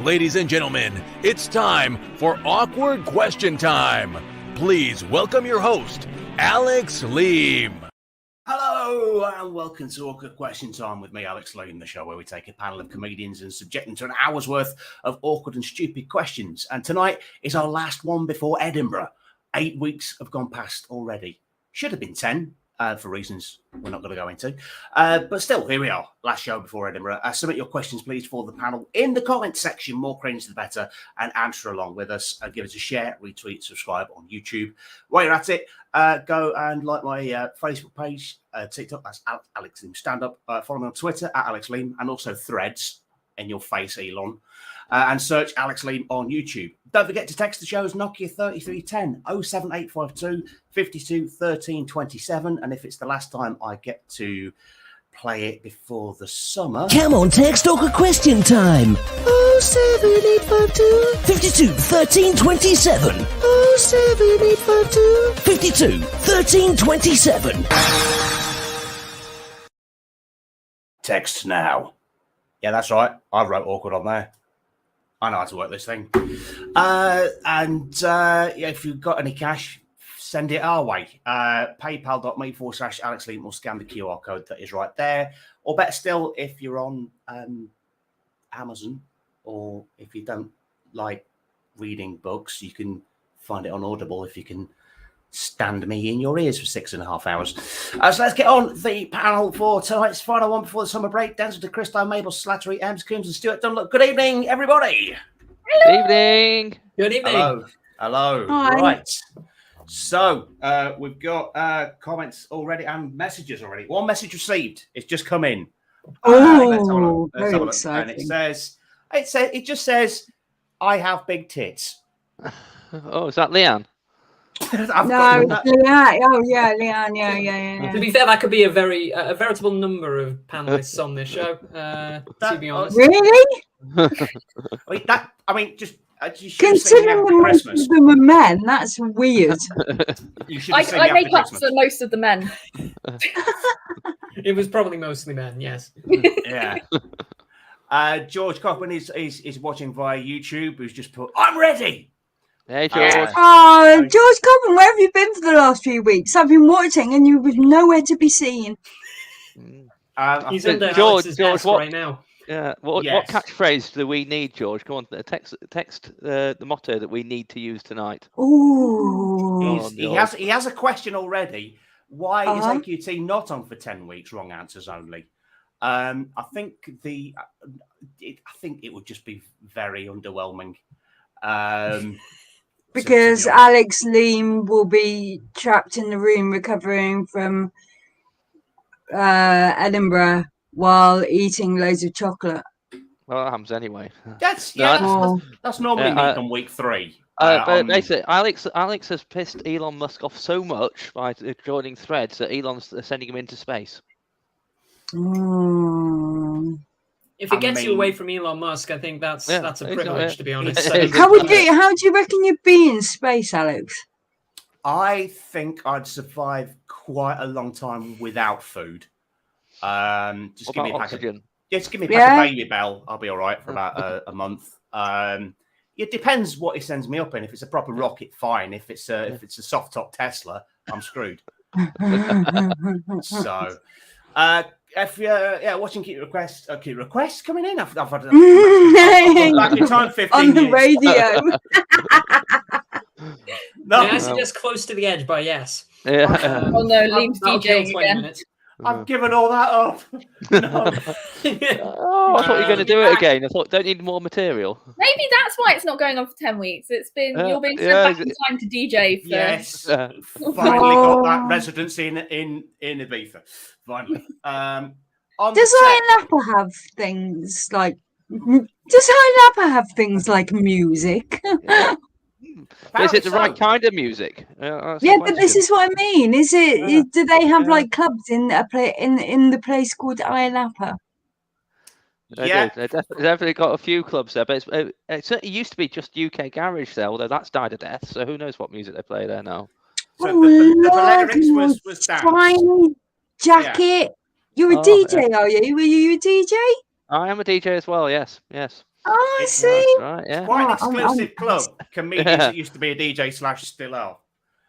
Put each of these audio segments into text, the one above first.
Ladies and gentlemen, it's time for Awkward Question Time. Please welcome your host, Alex Leam. Hello and welcome to Awkward Question Time with me, Alex Leam, the show where we take a panel of comedians and subject them to an hour's worth of awkward and stupid questions. And tonight is our last one before Edinburgh. 8 weeks have gone past already. Should have been 10. For reasons we're not going to go into. But still, here we are. Last show before Edinburgh. Submit your questions, please, for the panel in the comment section. More cringe, the better. And answer along with us. Give us a share, retweet, subscribe on YouTube. While you're at it, go and like my Facebook page, TikTok. That's Alex Leam Stand Up. Follow me on Twitter, at Alex Leam. And also Threads. In your face, Elon. And search Alex Leam on YouTube. Don't forget to text the show's Nokia 3310 07852 52 13 27. And if it's the last time I get to play it before the summer. Come on, text Awkward Question Time. 07852 52 13 27. 07852 52 13 27. Text now. Yeah, that's right. I wrote awkward on there. I know how to work this thing. If you've got any cash, send it our way. PayPal.me/Alex Leam or scan the QR code that is right there. Or better still, if you're on Amazon or if you don't like reading books, you can find it on Audible if you can stand me in your ears for 6.5 hours. So let's get on the panel for tonight's final one before the summer break. Denzel to Christo, Mabel, Slattery, Ems, Coombs, and Stuart Dunlop. Good evening, everybody. Hello. Good evening. Good evening. Hello. Hi. Right. So we've got comments already and messages already. One message received. It's just come in. Very exciting. And it just says, I have big tits. Oh, is that Leanne? Leanne. Oh, yeah, Leanne. Yeah. To be fair, that could be a veritable number of panelists on this show. To be honest, Really? Considering most of them are men, that's weird. I make up for most of the men. It was probably mostly men. Yes. Yeah. George Cochran is watching via YouTube. Who's just put, I'm ready. Hey, George. George Coburn, where have you been for the last few weeks? I've been watching and you were nowhere to be seen. He's under Alex's desk right now. Yeah. What catchphrase do we need, George? Come on, text the motto that we need to use tonight. Ooh. He has a question already. Why is AQT not on for 10 weeks? Wrong answers only. I think it would just be very underwhelming. Because Alex Leam will be trapped in the room recovering from Edinburgh while eating loads of chocolate. Well, that happens anyway. That's normally me on week 3. But basically, Alex has pissed Elon Musk off so much by joining Threads that Elon's sending him into space. If it gets you away from Elon Musk, I think that's a privilege, to be honest. How do you reckon you'd be in space, Alex? I think I'd survive quite a long time without food. Just give me a pack of Baby Bell. I'll be all right for about a month. It depends what he sends me up in. If it's a proper rocket, fine. If it's a soft top Tesla, I'm screwed. So. If you're watching, keep requests coming in. I've had back in time 15 on the years. radio. No, I suggest close to the edge by yes. Yeah. Oh no, Liam's DJing again. I've given all that up. No. I thought you were going to do it again. I thought, don't need more material. Maybe that's why it's not going on for 10 weeks. It's been you're being sent back in time to DJ. For... Yes, finally got that residency in Ibiza. Finally. Does Iron Lapper have things like? Does Iron Lapper have things like music? Is it the right kind of music? Yeah, but this is what I mean. Is it? Do they have like clubs in the place called Iron Lapper? They definitely got a few clubs there, but it certainly used to be just UK garage there, although that's died a death. So who knows what music they play there now? So the lyrics was shiny jacket. You're a DJ, are you? Were you a DJ? I am a DJ as well. Yes. Oh, I It's see. Right, yeah. quite an Oh, exclusive club. Comedians that used to be a DJ / still are.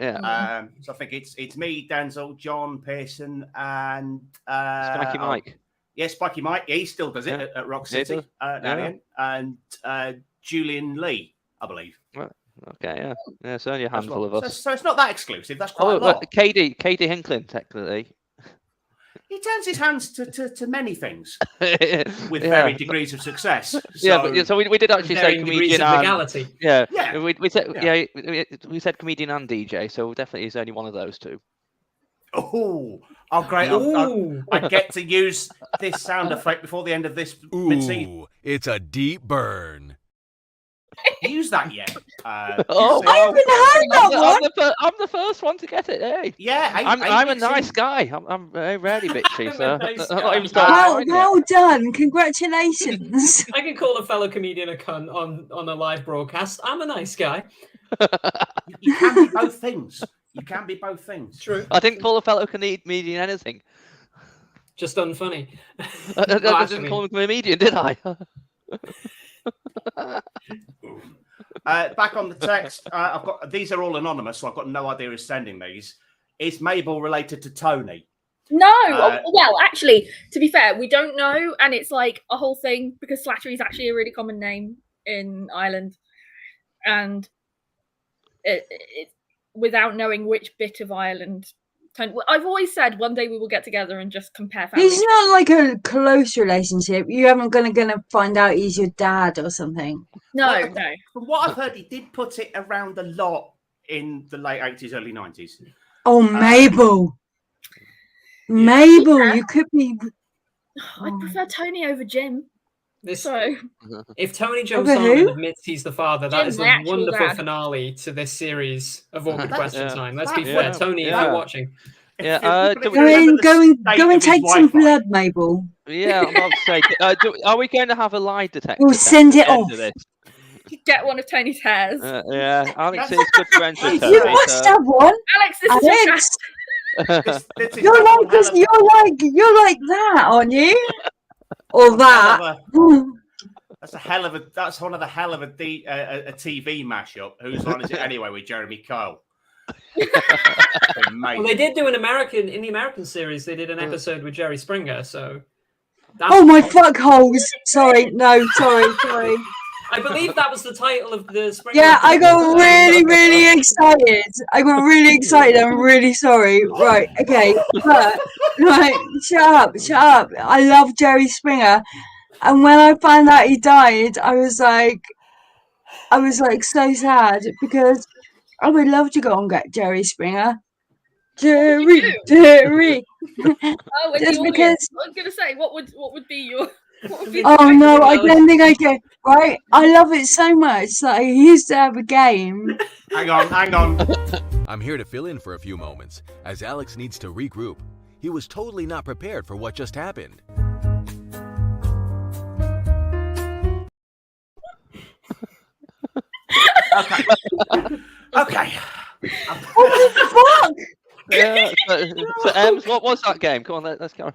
Yeah. So I think it's me, Denzel, John Pearson, and Spiky Mike. Yeah, Spiky Mike. Yeah, he still does it at Rock City now and again. And Julian Lee, I believe. Okay, yeah. Yeah, it's only a handful of us. So it's not that exclusive. That's quite a lot. KD Hinklin, technically. He turns his hands to many things with varying degrees of success. So we did actually say comedian and legality. We said comedian and DJ, so definitely he's only one of those two. Oh, great! I get to use this sound effect before the end of this mid-season. Ooh, it's a deep burn. Use that yet? I haven't heard that one. I'm the first one to get it. Hey, yeah, I'm a nice guy. I'm very rarely bitchy, so Well done. Congratulations. I can call a fellow comedian a cunt on a live broadcast. I'm a nice guy. You can be both things. You can be both things. True. I didn't call a fellow comedian anything. Just unfunny. I didn't call him a comedian, did I? Back on the text, I've got these are all anonymous, so I've got no idea who's sending these. Is Mabel related to Tony? No. Well, actually, to be fair, we don't know, and it's like a whole thing because Slattery is actually a really common name in Ireland, and it without knowing which bit of Ireland. I've always said one day we will get together and just compare families. He's not like a close relationship. You haven't gonna find out he's your dad or something. No. From what I've heard, he did put it around a lot in the late 80s, early 90s. Oh, Mabel. Mabel, you could be. I prefer Tony over Jim. If Tony jumps on and admits he's the father, that is a wonderful finale to this series of Awkward Question Time. Let's be fair, Tony, if you're watching. Go and take some blood, Mabel. Yeah, I'm about to say, are we going to have a lie detector? We'll send it off. Get one of Tony's hairs. Yeah, Alex is good friends with Tony. You must have one. Alex, this is your you're like that, aren't you? Or that. That's one of the hell of a TV mashup. Whose line is it anyway with Jeremy Kyle? Well, they did do in the American series. They did an episode with Jerry Springer. So. Oh my fuckholes! Sorry. I believe that was the title of the Springer. Yeah, I got really excited. I'm really sorry. Right, okay. But, shut up. I love Jerry Springer. And when I found out he died, I was like so sad because I would love to go and get Jerry Springer. Jerry. Oh, just because I was gonna say, what would be your? Oh no, I don't think I can. Right, I love it so much that I used to have a game. Hang on. I'm here to fill in for a few moments as Alex needs to regroup. He was totally not prepared for what just happened. Okay. What the fuck? Yeah, so what was that game? Come on, let's go.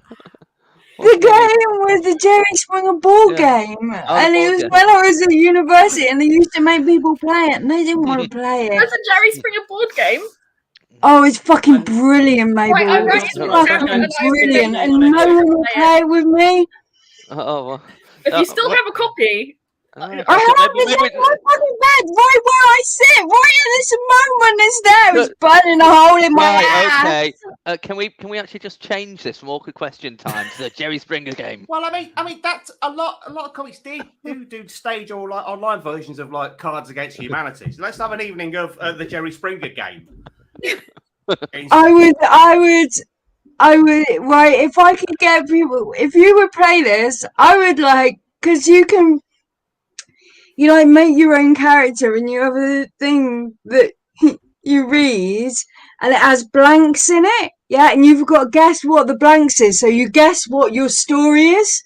The game was the Jerry Springer board game. And it was when I was at university and they used to make people play it and they didn't want to play it. That's a Jerry Springer board game? Oh, it's fucking brilliant, Mabel. It's fucking brilliant. And no one will play it with me. If you still have a copy. I have it in my fucking bed, right where I sit, right at this moment it's there. It's burning a hole in my ass. Okay. Can we actually just change this from Awkward Question Time to the Jerry Springer game? Well, I mean that's a lot of comics do stage or like online versions of like Cards Against Humanity. So let's have an evening of the Jerry Springer game. I would right, if I could get people, if you would play this, I would because you can make your own character and you have a thing that you read and it has blanks in it. Yeah, and you've got to guess what the blanks is. So you guess what your story is.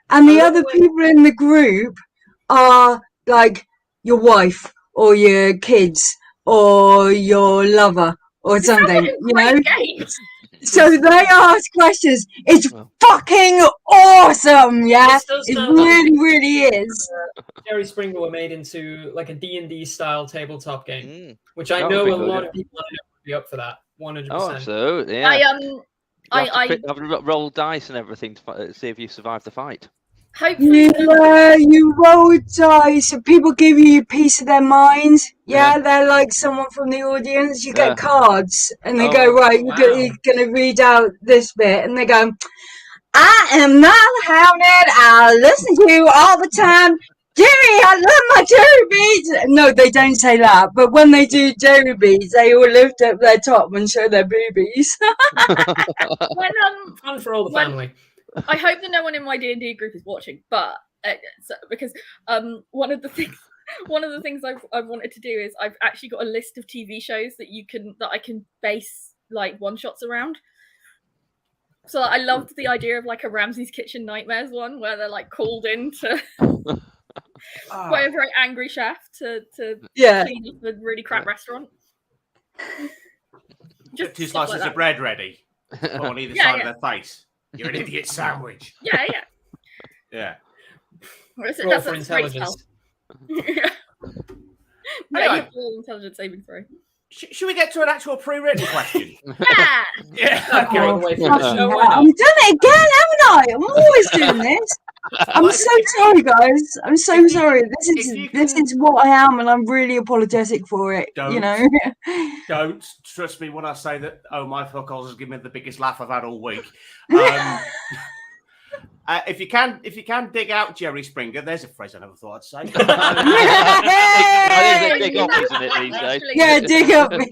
And the other people in the group are like your wife or your kids or your lover or something, So they ask questions. It's fucking awesome, yeah. It really, really is. Jerry Springer were made into like a D&D style tabletop game, which I know a lot of people would be up for that. 100%. Oh, absolutely. Yeah. I roll dice and everything to see if you survive the fight. Hopefully, you roll dice, and people give you a piece of their mind. Yeah, they're like someone from the audience. You get cards, and they go, right, you're going to read out this bit, and they go, I am not hounded. I listen to you all the time. Jerry, I love my Jerry beads. No, they don't say that. But when they do Jerry beads, they all lift up their top and show their boobies. Fun for all the family. I hope that no one in my D&D group is watching, but because one of the things I've wanted to do is I've actually got a list of TV shows that I can base like one shots around. So I loved the idea of like a Ramsay's Kitchen Nightmares one where they're like called in to by a very angry chef to clean up a really crap restaurant. Just 2 slices of bread ready on either side of their face. You're an idiot sandwich. Yeah. Roll for intelligence. Yeah, intelligence saving throw. Should we get to an actual pre-written question? Yeah. Okay. I'm doing it again, haven't I? I'm always doing this. I'm so sorry, guys. I'm so sorry. This is what I am, and I'm really apologetic for it. Don't trust me when I say that. Oh, my fuck alls has given me the biggest laugh I've had all week. If you can dig out Jerry Springer, there's a phrase I never thought I'd say. Dig up, isn't it, these days? Yeah, dig up. If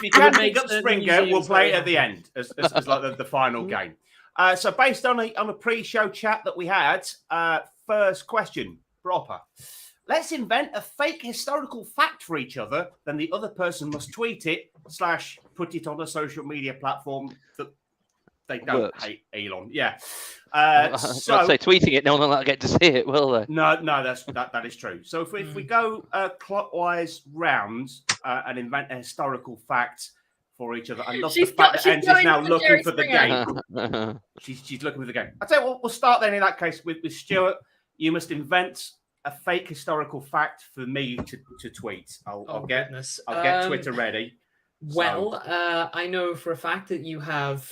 you can dig up Springer, we'll play it at the end as like the final game. So based on a pre-show chat that we had, first question, proper. Let's invent a fake historical fact for each other, then the other person must tweet it / put it on a social media platform that they don't hate Elon. Yeah. So I'd say tweeting it, no one will get to see it, will they? No, that is true. So if we go clockwise round and invent a historical fact for each other, I love the fact that Enz is now looking for the game. She's looking for the game. I'll tell you what, we'll start then in that case with Stuart. You must invent a fake historical fact for me to tweet. I'll get Twitter ready. Well, I know for a fact that you have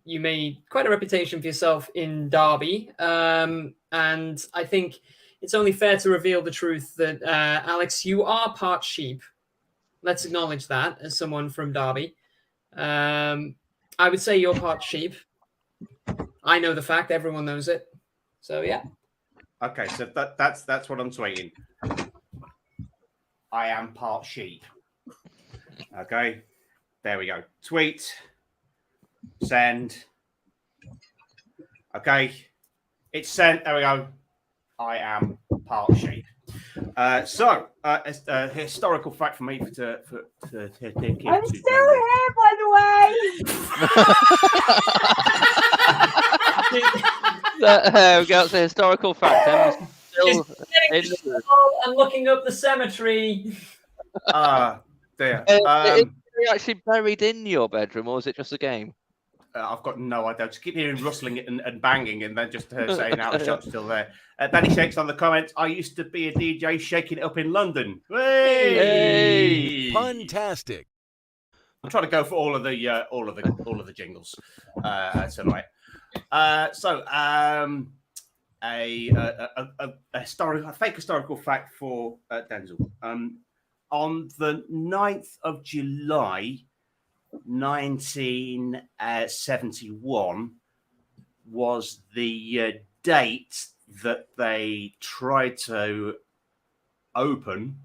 you made quite a reputation for yourself in Derby, and I think it's only fair to reveal the truth that Alex, you are part sheep. Let's acknowledge that as someone from Derby. I would say you're part sheep. I know the fact; everyone knows it. So yeah. Okay, so that's what I'm tweeting. I am part sheep. Okay, there we go. Tweet, send. Okay, it's sent. There we go. I am part sheep. So, a historical fact for me to dig into. I'm still here, by the way. We got the historical fact. Still and looking up the cemetery. There. Is it actually buried in your bedroom, or is it just a game? I've got no idea. Just keep hearing rustling and banging, and then just saying out the shop's still there. Danny Shakes on the comments. I used to be a DJ shaking it up in London. Hey! Fantastic. I'm trying to go for all of the jingles tonight. A fake historical fact for Denzel. On the 9th of July, 1971 was the date that they tried to open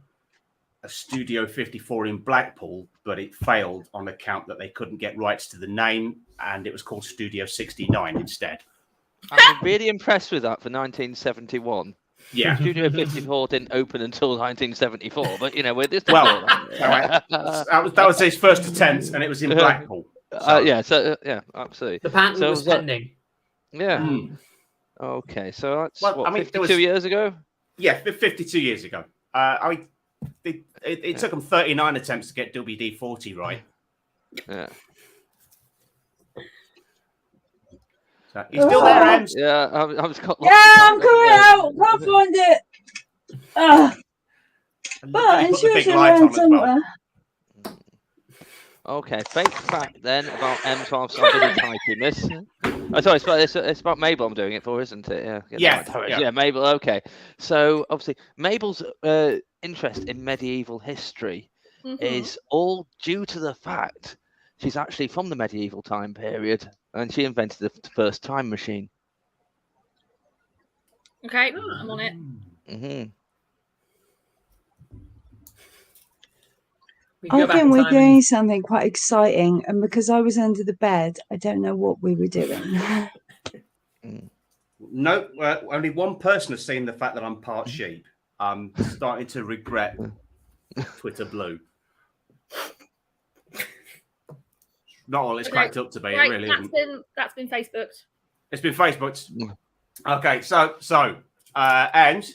a Studio 54 in Blackpool, but it failed on account that they couldn't get rights to the name, and it was called Studio 69 instead. I'm really impressed with that for 1971. Yeah, Studio 54 didn't open until 1974, but we're this. Well, that was his first attempt, and it was in Blackpool. So. Absolutely. The patent was pending. Yeah. Okay, so that's 52 years ago. Yeah, 52 years ago. It took them 39 attempts to get WD-40 right. Yeah. So, he's still there, Ems. Yeah, I'm just got I'm coming out. Can't find it. But I'm sure it's around somewhere. Okay, fake fact then about M12. So I'm busy typing this. Oh, sorry, it's about Mabel I'm doing it for, isn't it? Yeah, Mabel. Okay, so obviously Mabel's interest in medieval history is all due to the fact she's actually from the medieval time period, and she invented the first time machine. Okay, I'm on it. I think we're doing something quite exciting, and because I was under the bed, I don't know what we were doing. No, only one person has seen the fact that I'm part sheep. I'm starting to regret Twitter Blue. Not all it's cracked up to be. Right, it really that's been Facebooked. It's been Facebooked. Okay, so and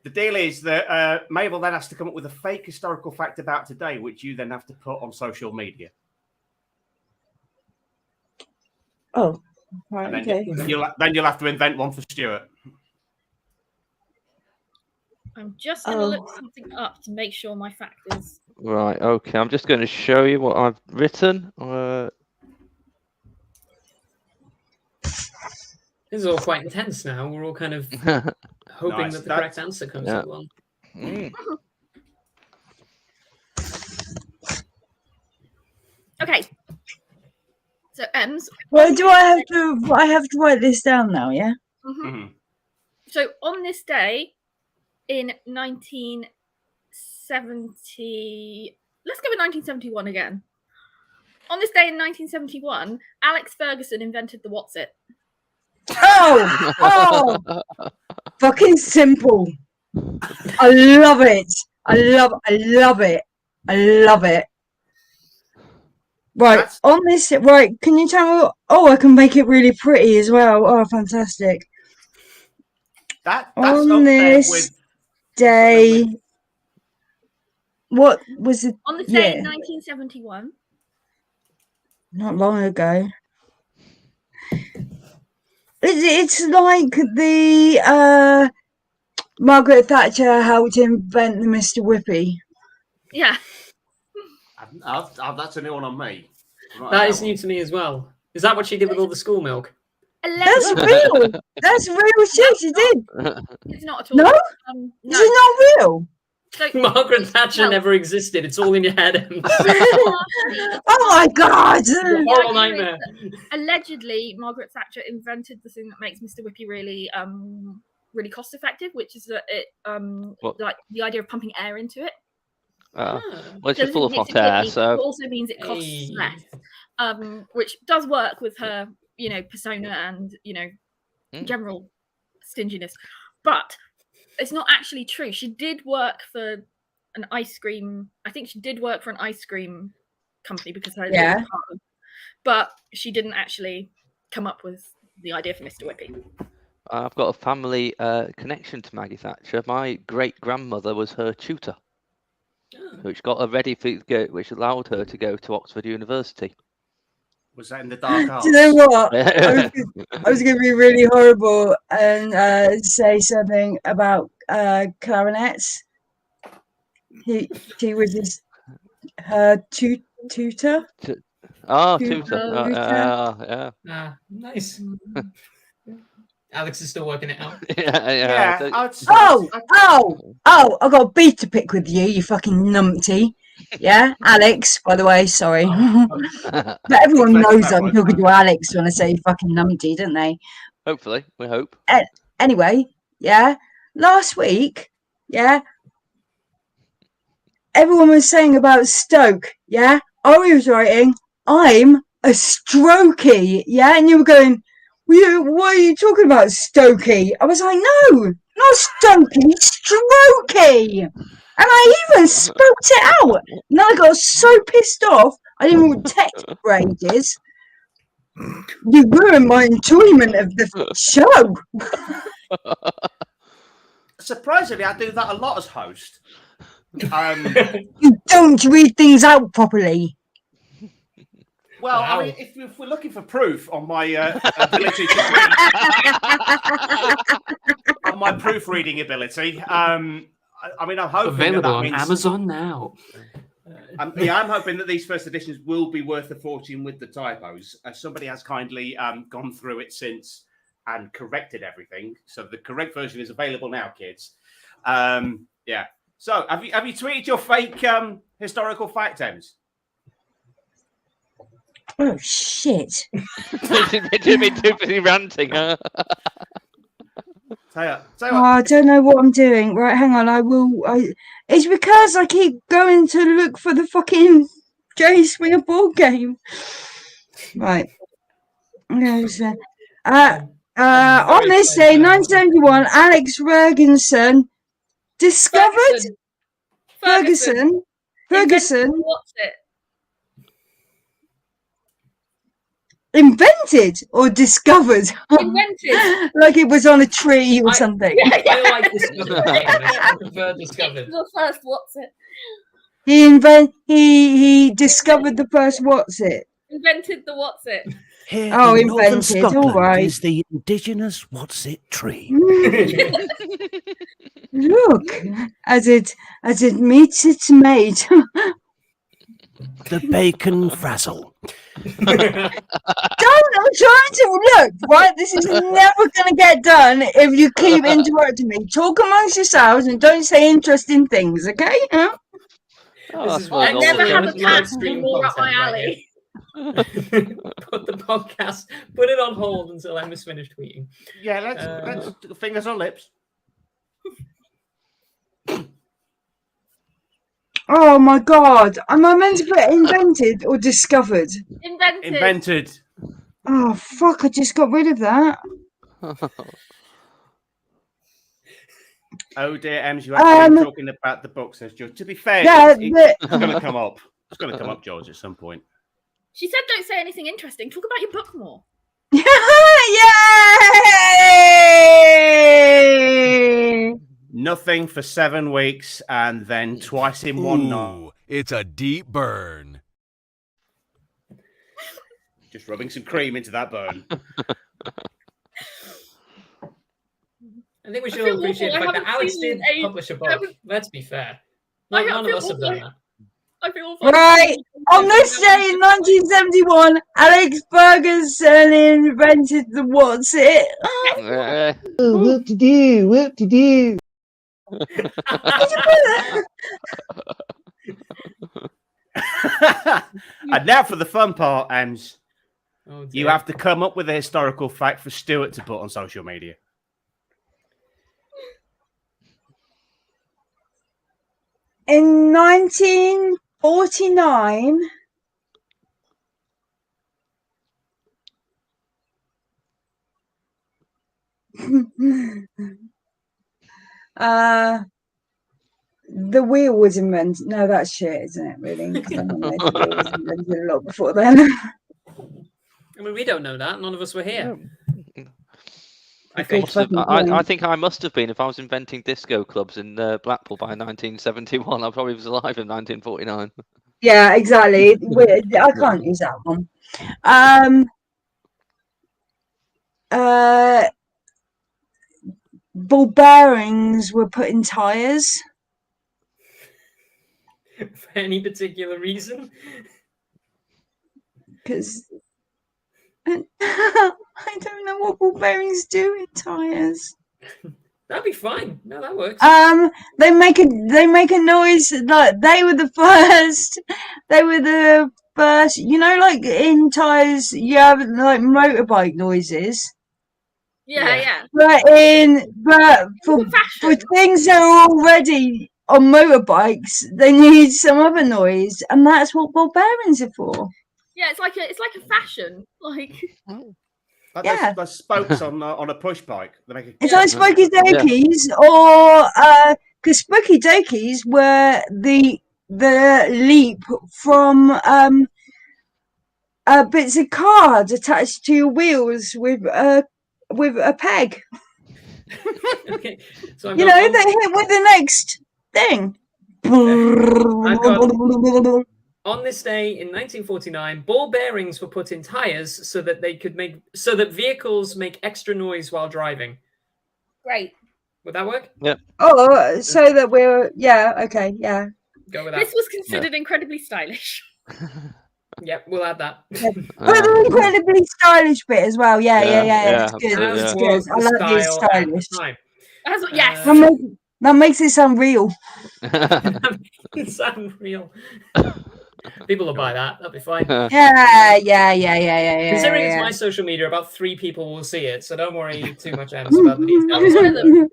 the deal is that Mabel then has to come up with a fake historical fact about today, which you then have to put on social media. Oh, right. And then Okay. you'll have to invent one for Stuart. I'm just going to look something up to make sure my fact is Right. Okay. I'm just going to show you what I've written. This is all quite intense now. We're all kind of hoping that the correct answer comes along. Okay. So Ems. Well, do I have to write this down now? Yeah. So on this day in 1970, let's go with 1971 again. On this day in 1971, Alex Ferguson invented the What's It. Oh, fucking simple. I love it. I love it. Right, on this, right, can you tell me? I can make it really pretty as well. Oh, fantastic. That's on this day, what was it? On this day in 1971. Not long ago. It's like the Margaret Thatcher helped invent the Mr. Whippy. Yeah. That's a new one on me. That is new to me as well. Is that what she did with all the school milk? That's real. That's real shit she did. It's not at all. No? No. Is it not real? So, Margaret Thatcher never existed. It's all in your head. Oh my God! Horrible nightmare. Allegedly, Margaret Thatcher invented the thing that makes Mr. Whippy really, really cost effective, which is that it, like the idea of pumping air into it. Well, it's just full of hot air, so it also means it costs less, which does work with her, persona and general stinginess, but it's not actually true. She did work for an ice cream. I think she did work for an ice cream company because her but she didn't actually come up with the idea for Mr. Whippy. I've got a family connection to Maggie Thatcher. My great grandmother was her tutor, which got her ready which allowed her to go to Oxford University. Was that in the dark arts? Do you know what? I was going to be really horrible and say something about clarinets. He was her tutor. Tutor. Yeah. Nice. Alex is still working it out. I got a beef to pick with you, you fucking numpty. Yeah, Alex, by the way, sorry. But everyone knows I'm talking to Alex when I say fucking numpty, don't they? Hopefully, we hope. Anyway, last week, everyone was saying about Stoke, I was writing, I'm a strokey, and you were going, what are you talking about, Stokey? I was like, no, not Stokey, strokey. And I even spoke it out. And I got so pissed off, I didn't even text for ages. You ruined my enjoyment of the show. Surprisingly, I do that a lot as host. You don't read things out properly. Well, I mean, if we're looking for proof on my ability to read, on my proofreading ability, I mean, I'm hoping available that means, on Amazon now. I'm hoping that these first editions will be worth a fortune with the typos. Somebody has kindly gone through it since and corrected everything, so the correct version is available now, kids. Yeah. So, have you tweeted your fake historical fact, Ems? Oh shit! Too busy ranting, huh? Tell you I don't know what I'm doing. Right, hang on. It's because I keep going to look for the fucking Jerry Springer board game. Right. On this day, 1971, Alex Ferguson discovered Ferguson. What's it? Invented or discovered? Invented. Like it was on a tree or something. I like discovered. I prefer discovered. The first what's it? He discovered the first what's it. Invented the what's it. Here Oh, in northern invented, Scotland all right. is the indigenous what's it tree. Look, as it meets its mate. The bacon frazzle. I'm trying to look, right? This is never going to get done if you keep interrupting me. Talk amongst yourselves and don't say interesting things, okay? Huh? I never have a cat more up my alley. Put the podcast, put it on hold until Emma's finished tweeting. Yeah, let's fingers on lips. Oh my god. Am I meant to put invented or discovered? Invented. Oh fuck, I just got rid of that. Oh dear, Ems, you have been talking about the book, says George. To be fair, it's going to come up. It's going to come up, George, at some point. She said don't say anything interesting. Talk about your book more. Yay! Nothing for 7 weeks and then twice in one night. It's a deep burn. Just rubbing some cream into that burn. I think we should all appreciate the fact that Alex did publish a book. Let's be fair. None of us have done that. Right, on this day in 1971, Alex Ferguson invented the what's it. What to do? And now for the fun part, Ems. Oh, you have to come up with a historical fact for Stuart to put on social media. In 1949, the wheel was invented. No, that's shit, isn't it? Really? Because I know the wheel was invented a lot before then. I mean, we don't know that. None of us were here. I think I must have been if I was inventing disco clubs in Blackpool by 1971. I probably was alive in 1949. Yeah, exactly. I can't use that one. Ball bearings were put in tyres. For any particular reason? Because I don't know what ball bearings do in tyres. That'd be fine. No, that works. They make a noise. Like they were the first. They were the first. You know, like in tyres, you have like motorbike noises. Yeah. But for things that are already on motorbikes, they need some other noise, and that's what ball bearings are for. Yeah, it's like a fashion, like. Like those spokes on a push bike. It's like Spooky Dokies, or because Spooky Dokies were the leap from bits of card attached to your wheels with a peg. Okay, so they hit with the next thing. On this day in 1949, ball bearings were put in tires so that vehicles make extra noise while driving. Great. Would that work? Yeah. Oh, so that we're okay, yeah. Go with that. This was considered incredibly stylish. Yep, we'll add that. But the incredibly stylish bit as well. Yeah. It's good. It's good. I like the stylish. Yes. That makes it sound real. It's unreal. People will buy that. That'll be fine. Yeah. Considering it's my social media, about 3 people will see it, so don't worry too much, Ems, about the details.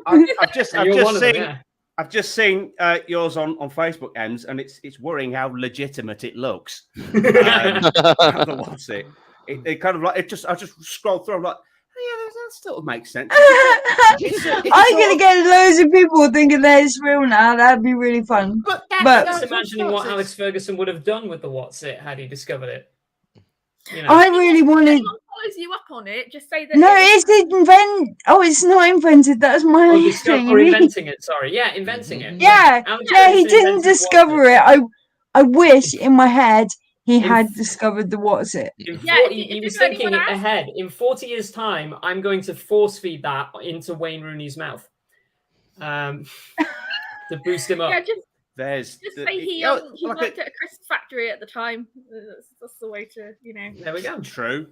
I've just seen yours on Facebook, Ems, and it's worrying how legitimate it looks. What's it? It kind of like it just. I just scroll through. I'm like, yeah, that still makes sense. I'm gonna get loads of people thinking that it's real now. That'd be really fun. But just imagining what Alex Ferguson would have done with the What's It had he discovered it. You know. I really wanted. Follows you up on it. Just say that. No, it's not invented. That's my thing. Or inventing it. Sorry, yeah, inventing it. Yeah, he didn't discover it. I wish in my head he had discovered the What's It. He was thinking ahead. In 40 years' time, I'm going to force feed that into Wayne Rooney's mouth to boost him up. Yeah, just say he worked at a crisp factory at the time. That's the way to, There we go. True.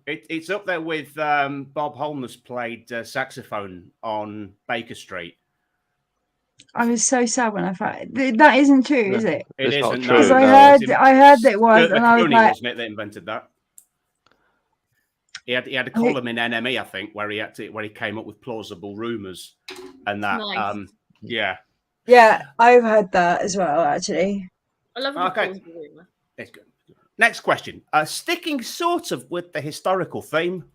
It's up there with Bob Holness played saxophone on Baker Street. I was so sad when I found that isn't true, is it? It isn't true. Because I heard that it was, and I was like, wasn't it that invented that? He had a column in NME, I think, where he came up with plausible rumors, and that nice. Yeah, I've heard that as well, actually. I love plausible rumor. It's good. Next question. Sticking sort of with the historical theme,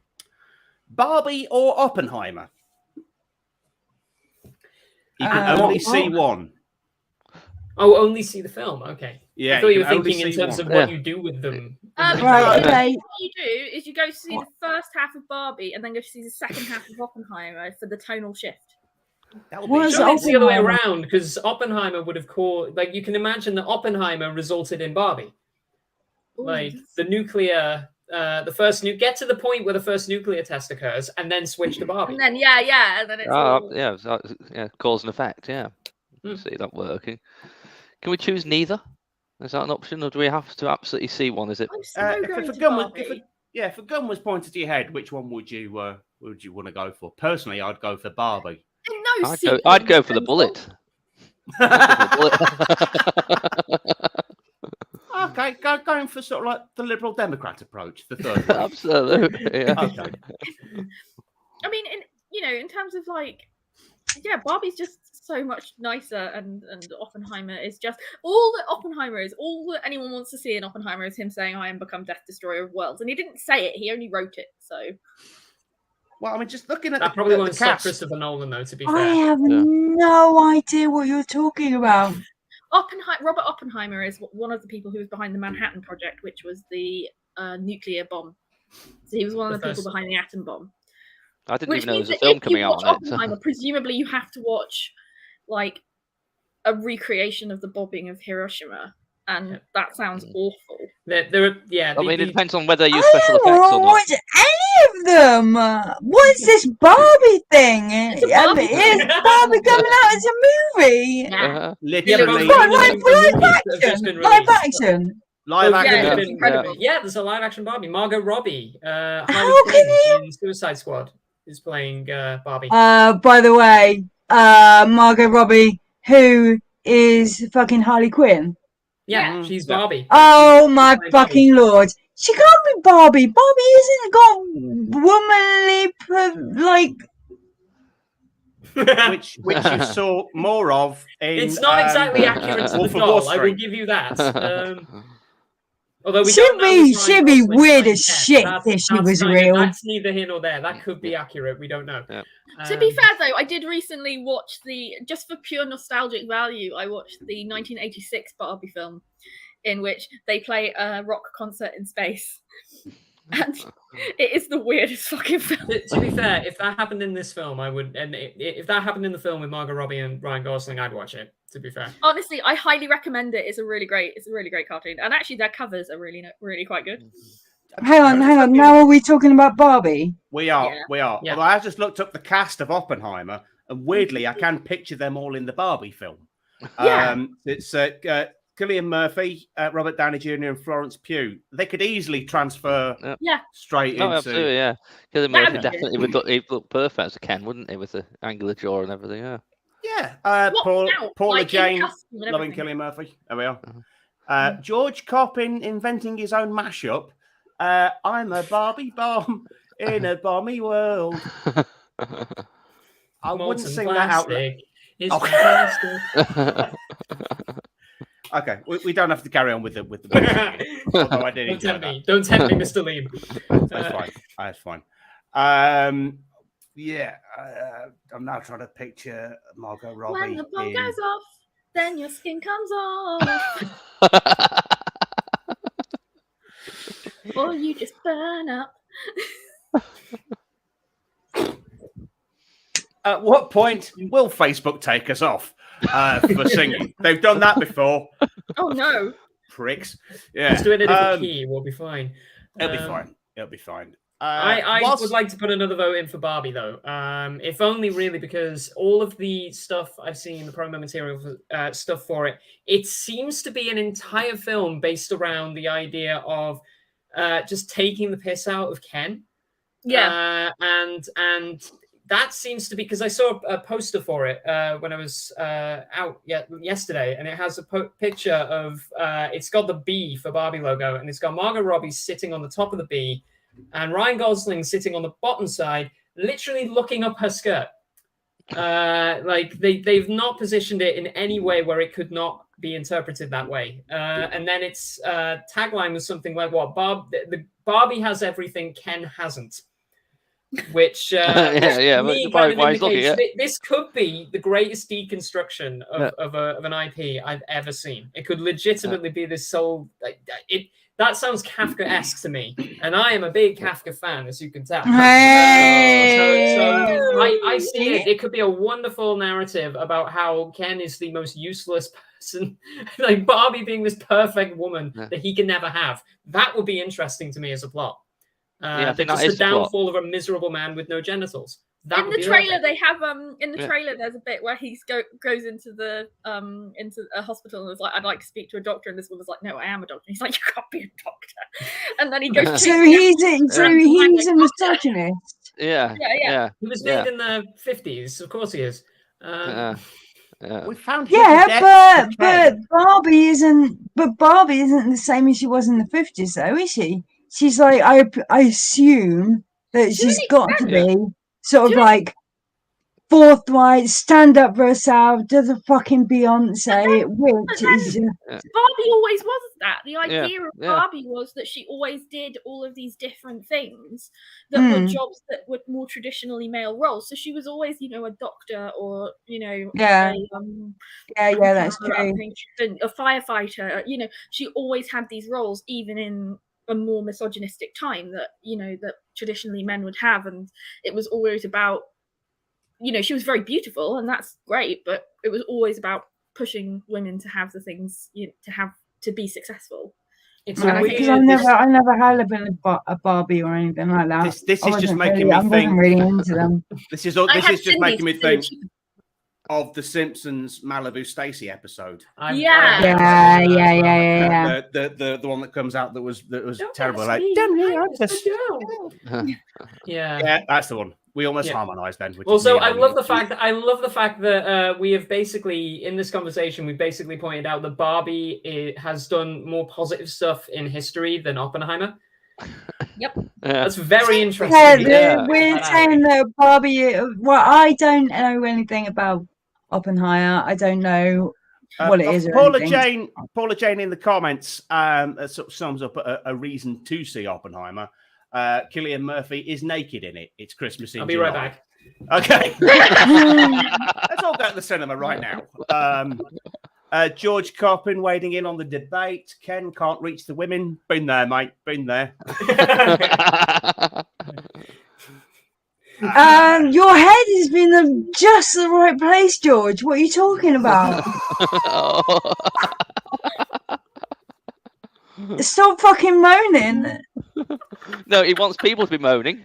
Barbie or Oppenheimer? You can only see one. Oh, only see the film. Okay. Yeah. I thought you were thinking in terms of what you do with them. Right. Okay. What you do is you go to see the first half of Barbie and then go to see the second half of Oppenheimer for the tonal shift. It's the other way around, because Oppenheimer would have called, like, you can imagine that Oppenheimer resulted in Barbie. Ooh. Like the nuclear, get to the point where the first nuclear test occurs, and then switch to Barbie. And then and then it's cause and effect. Yeah, see that working. Can we choose neither? Is that an option, or do we have to absolutely see one? Is it? If a gun was pointed to your head, which one would you want to go for? Personally, I'd go for Barbie. I'd go for the bullet. Okay, going for sort of like the Liberal Democrat approach, the third one. Absolutely. Yeah. Okay. I mean, in terms of Barbie's just so much nicer, and Oppenheimer is just all that anyone wants to see in Oppenheimer is him saying, "I am become Death Destroyer of Worlds," and he didn't say it; he only wrote it. So. Well, I mean, just looking at that probably won't stop Christopher Nolan, though. To be fair, I have no idea what you're talking about. Robert Oppenheimer is one of the people who was behind the Manhattan Project, which was the nuclear bomb. So he was one of the people behind the atom bomb. I didn't even know there was a film coming out on Oppenheimer, it. Presumably, you have to watch like a recreation of the bombing of Hiroshima, and that sounds awful. It depends on whether you special effects or not. I don't watch any of them. What is this Barbie thing? Is Barbie coming out as a movie? Yeah. Literally. Live action. Live action. Incredible. Yeah, there's a live action Barbie. Margot Robbie, in Suicide Squad, is playing Barbie. By the way, Margot Robbie, who is fucking Harley Quinn. Yeah, she's Barbie. Oh my fucking lord! She can't be Barbie. Barbie isn't got womanly which you saw more of. It's not exactly accurate to the doll. I will give you that. Although she'd be weird as shit if she was real. That's neither here nor there. That could be accurate. We don't know. Yeah. To be fair, though, I did recently watch just for pure nostalgic value, I watched the 1986 Barbie film, in which they play a rock concert in space. And it is the weirdest fucking film. To be fair, if that happened in this film, I would, and if that happened in the film with Margot Robbie and Ryan Gosling, I'd watch it. To be fair, honestly, I highly recommend it. It's a really great cartoon, and actually, their covers are really quite good. Hang on. Now are we talking about Barbie? We are. Yeah. Yeah. Although I just looked up the cast of Oppenheimer, and weirdly, I can picture them all in the Barbie film. Yeah. It's Cillian Murphy, Robert Downey Jr., and Florence Pugh. They could easily transfer straight into. Absolutely, yeah. Cillian Murphy definitely would look perfect as a Ken, wouldn't he, with the angular jaw and everything? Yeah. Yeah. Paula Jane, loving Cillian Murphy. There we are. George Kopp inventing his own mashup. I'm a Barbie bomb in a bomby world. I wouldn't sing that out. It's fantastic. Okay, we don't have to carry on with the although I did. Don't tempt me, Mr. Leam. That's fine. I'm now trying to picture Margot Robbie. When the bomb goes off, then your skin comes off. Or you just burn up. At what point will Facebook take us off for singing? They've done that before. Oh no, pricks! Yeah, just do it in a key. We'll be fine. It'll be fine. I would like to put another vote in for Barbie, though. If only really because all of the stuff I've seen, the promo material stuff for it, it seems to be an entire film based around the idea of just taking the piss out of Ken. Yeah, and that seems to be because I saw a poster for it when I was out yesterday, and it has a picture of it's got the B for Barbie logo, and it's got Margot Robbie sitting on the top of the B, and Ryan Gosling sitting on the bottom side, literally looking up her skirt. Like they've not positioned it in any way where it could not be interpreted that way. And then its tagline was something like, "What the Barbie has everything Ken hasn't." Which this could be the greatest deconstruction of an IP I've ever seen. It could legitimately be this soul. That sounds Kafka-esque to me, and I am a big Kafka fan, as you can tell. Hey! So I see it. It could be a wonderful narrative about how Ken is the most useless person, like Barbie being this perfect woman that he can never have. That would be interesting to me as a plot. I think just that is the downfall of a miserable man with no genitals. In the trailer, they have in the trailer. There's a bit where he goes into a hospital and is like, "I'd like to speak to a doctor," and this woman's like, "No, I am a doctor." And he's like, "You can't be a doctor." And then he goes. So he's a misogynist. Yeah. He was made in the 50s. Of course, he is. We found. But Barbie isn't. But Barbie isn't the same as she was in the 50s, though, is she? She's like, I assume that she's got to be sort of like forthright, stand up for herself, does a fucking Beyonce, which is. Barbie always was that. The idea of Barbie was that she always did all of these different things that were jobs that were more traditionally male roles. So she was always, a doctor or, that's true. A firefighter. She always had these roles, even in a more misogynistic time that that traditionally men would have, and it was always about she was very beautiful and that's great, but it was always about pushing women to have the things to be successful. Because I never had a Barbie or anything like that. This is just making me think. I wasn't really into them. This is just making me think of the Simpsons Malibu Stacy episode. Yeah. The one that comes out that was terrible. Like, yeah, that's the one. We almost harmonized then. Also, I love the fact that we have basically in this conversation we basically pointed out that Barbie has done more positive stuff in history than Oppenheimer. Yep. That's very interesting. We're saying that Barbie. Well, I don't know anything about Oppenheimer. I don't know what it is. Paula Jane in the comments sort of sums up a reason to see Oppenheimer. Cillian Murphy is naked in it. It's Christmas in I'll be July. right back. Okay. Let's all go to the cinema right now. George Coppin wading in on the debate. Ken can't reach the women. Been there, mate. Been there. Your head has been in just the right place, George. What are you talking about? Stop fucking moaning. No, he wants people to be moaning.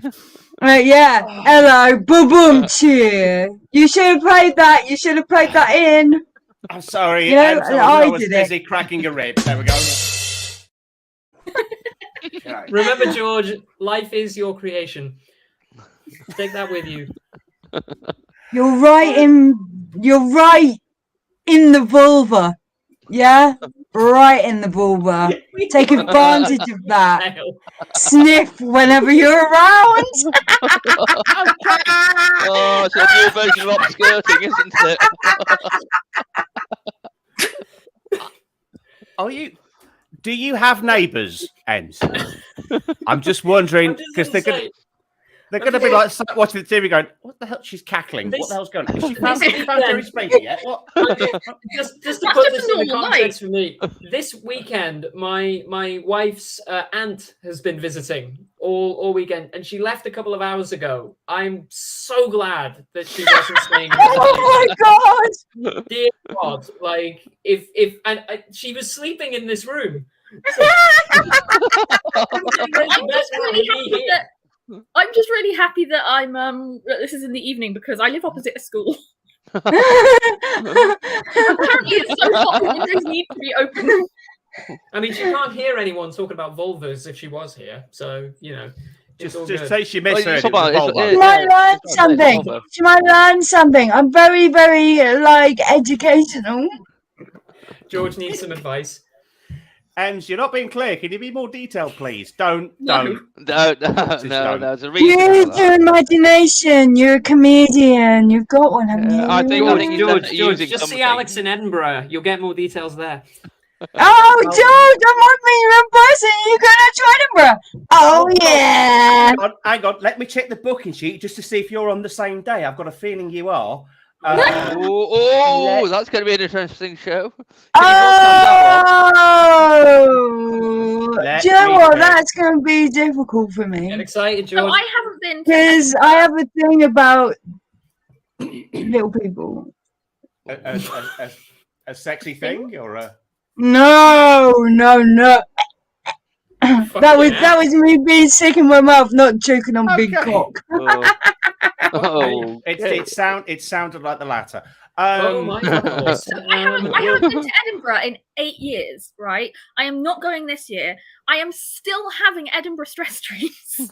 Yeah. Hello, boom boom cheer. You should have played that. You should have played that in. I'm sorry. You know, I was busy cracking a rib. There we go. Remember, George, life is your creation. Take that with you. You're right in the vulva. Yeah? Right in the vulva. Take advantage of that. Sniff whenever you're around. Oh, it's a new version of upskirting, isn't it? Do you have neighbours, Ems? I'm just wondering because they're going to be like watching the TV going, what the hell? She's cackling. What the hell's going on? Has she found Jerry Springer yet? What? Just to put this in the context for me, this weekend, my wife's aunt has been visiting all weekend, and she left a couple of hours ago. I'm so glad that she wasn't staying. Oh my God! Dear God, like if she was sleeping in this room. I'm just really happy that this is in the evening because I live opposite a school. Apparently it's so hot the windows need to be open. I mean, she can't hear anyone talking about vulvas if she was here, so you know. Just say she misheard. She might learn something. She might learn something. I'm very, very educational. George needs some advice. Ems, you're not being clear. Can you be more detailed, please? Don't. No. There's a reason. Use your imagination. You're a comedian. You've got one, haven't you? I think George, just see Alex in Edinburgh. You'll get more details there. Oh, George, I want me in person. You going to Edinburgh? Oh, yeah. Hang on. Let me check the booking sheet just to see if you're on the same day. I've got a feeling you are. That's going to be an interesting show. Do you know what? That's going to be difficult for me. Get excited, George. No, I haven't been. Because I have a thing about little people. A sexy thing or a? No. That was me being sick in my mouth, not joking on big cock. It sounded like the latter. Oh my God. I haven't been to Edinburgh in 8 years, right? I am not going this year. I am still having Edinburgh stress dreams.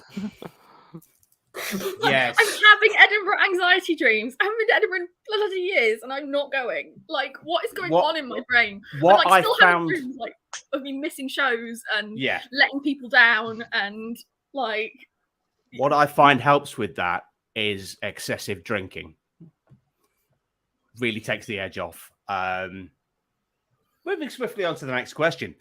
Yes. I'm having Edinburgh anxiety dreams. I haven't been to Edinburgh in bloody years and I'm not going. Like, what is going on in my brain? What I'm still having dreams, of me missing shows and letting people down and like. What I find helps with that is excessive drinking. Really takes the edge off. Moving swiftly on to the next question.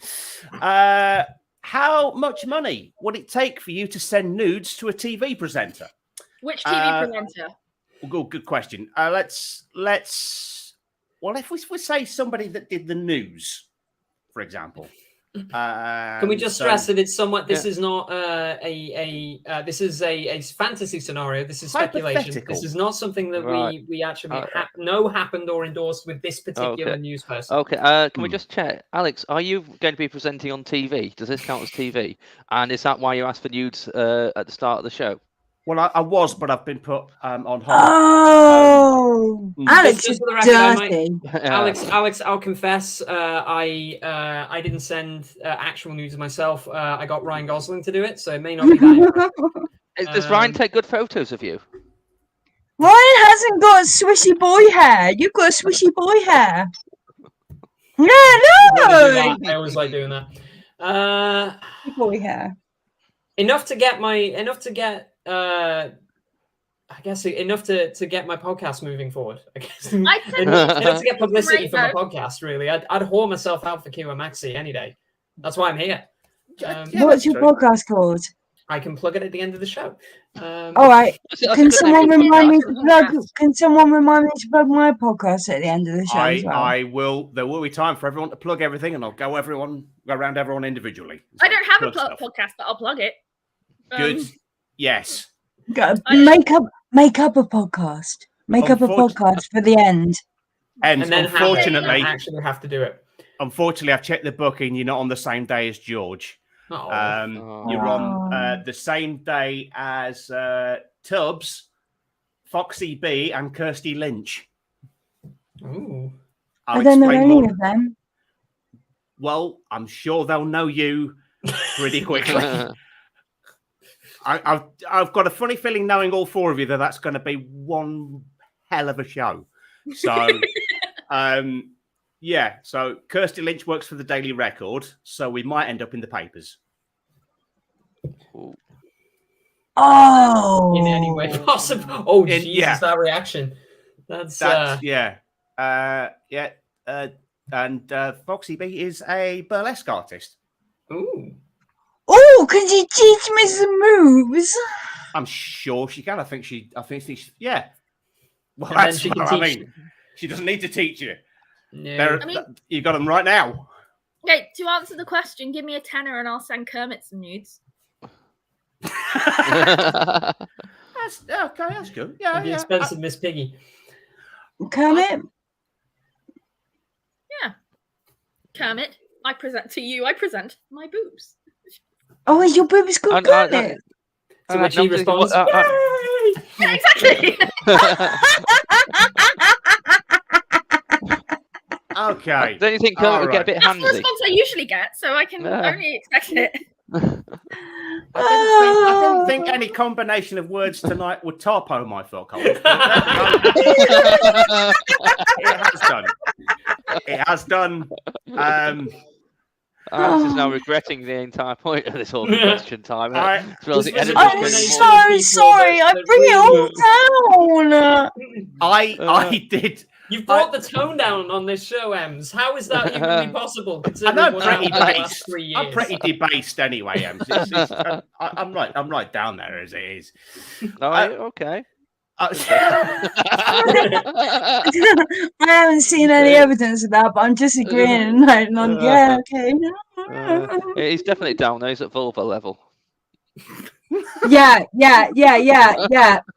How much money would it take for you to send nudes to a TV presenter? Which TV presenter? Good question. Let's. Well, if we say somebody that did the news, for example. Can we just stress that it's somewhat? This is not this is a fantasy scenario. This is speculation. This is not something that we actually know happened or endorsed with this particular news person. Okay. Can we just check, Alex? Are you going to be presenting on TV? Does this count as TV? And is that why you asked for nudes at the start of the show? Well, I was, but I've been put on hold. Oh, Alex is dirty. Alex, I'll confess, I didn't send actual nudes myself. I got Ryan Gosling to do it, so it may not be that. Does Ryan take good photos of you? Ryan hasn't got swishy boy hair. You've got swishy boy hair. No. I always like doing that. Boy hair. Enough to get enough to get my podcast moving forward. I guess enough to get publicity for my podcast. Really, I'd whore myself out for QMaxi any day. That's why I'm here. What's your podcast called? I can plug it at the end of the show. All right. Can someone remind me to plug? Can someone remind me to plug my podcast at the end of the show as well? I will. There will be time for everyone to plug everything, and I'll go around everyone individually. I don't have a podcast, but I'll plug it. Good. Yes. Make up a podcast. Make up a podcast for the end. And then unfortunately, actually have to do it. Unfortunately, I've checked the booking. You're not on the same day as George. You're on the same day as Tubbs, Foxy B, and Kirsty Lynch. Ooh. I don't know any of them. Well, I'm sure they'll know you pretty quickly. I've got a funny feeling, knowing all four of you, that's going to be one hell of a show. So, yeah. So Kirsty Lynch works for the Daily Record, so we might end up in the papers. Oh, in any way possible. Oh, Jesus, that reaction. That's yeah. And Foxy B is a burlesque artist. Ooh. Oh, can she teach me some moves? I'm sure she can. I think she. Yeah. Well, that's she can teach you. She doesn't need to teach you. No. You got them right now. Okay, to answer the question, give me a tenner and I'll send Kermit some nudes. That's okay. That's good. Yeah, the expensive Miss Piggy. Kermit. Yeah, Kermit. I present my boobs. Oh, is your boobs good, Kermit? To which he responds, yeah, exactly. Okay. Don't you think Kermit would get a bit handsy? That's the response I usually get, so I can only expect it. I didn't think any combination of words tonight would topo my Phil Collins. It has done. Alex is now regretting the entire point of this whole question time. I'm so sorry. I bring it all down. I did. You've brought the tone down on this show, Ems. How is that even possible? I'm pretty debased anyway, Ems. I'm right down there as it is. Okay. I haven't seen any evidence of that, but I'm just agreeing. Yeah, okay. He's definitely down there. He's at vulva level. Yeah.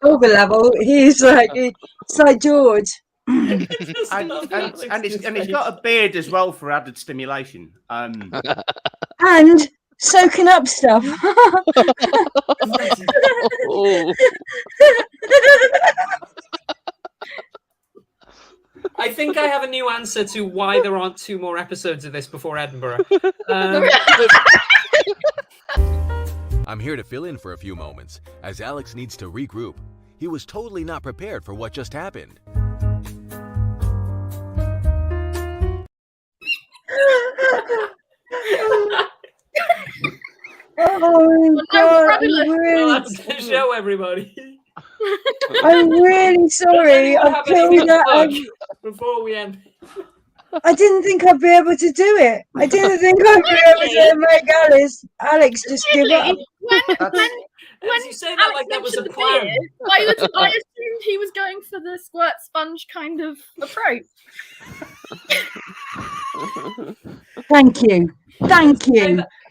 Vulva level. He's like George. and he's got a beard as well for added stimulation. And soaking up stuff. I think I have a new answer to why there aren't 2 more episodes of this before Edinburgh. I'm here to fill in for a few moments, as Alex needs to regroup. He was totally not prepared for what just happened. Oh God! That's the show, everybody. I'm really sorry. I feel that before we end. I didn't think I'd be able to do it. I didn't think I'd be able to make Alex just give up. When you say that like that was a plan. I assumed he was going for the squirt sponge kind of approach. Thank you.